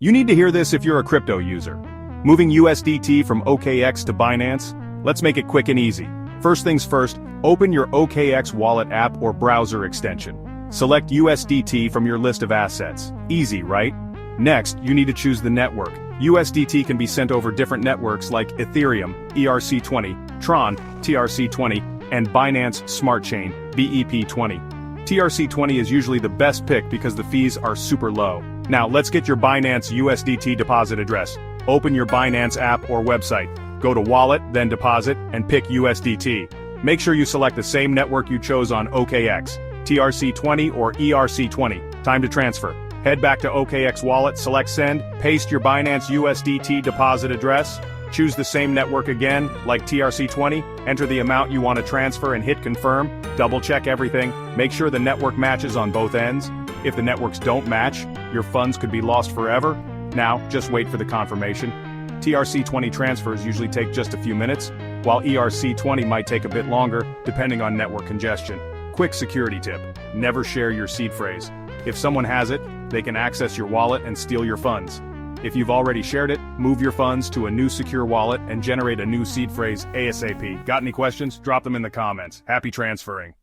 You need to hear this if you're a crypto user. Moving USDT from OKX to Binance? Let's make it quick and easy. First things first, open your OKX wallet app or browser extension. Select USDT from your list of assets. Easy, right? Next, you need to choose the network. USDT can be sent over different networks like Ethereum, ERC20, Tron, TRC20, and Binance Smart Chain, BEP20. TRC20 is usually the best pick because the fees are super low. Now let's get your Binance USDT deposit address. Open your Binance app or website. Go to Wallet, then Deposit, and pick USDT. Make sure you select the same network you chose on OKX, TRC20 or ERC20. Time to transfer. Head back to OKX Wallet, select Send, paste your Binance USDT deposit address, choose the same network again, like TRC20, enter the amount you want to transfer and hit Confirm, double-check everything, make sure the network matches on both ends. If the networks don't match, your funds could be lost forever. Now, just wait for the confirmation. TRC20 transfers usually take just a few minutes, while ERC20 might take a bit longer, depending on network congestion. Quick security tip: never share your seed phrase. If someone has it, they can access your wallet and steal your funds. If you've already shared it, move your funds to a new secure wallet and generate a new seed phrase ASAP. Got any questions? Drop them in the comments. Happy transferring.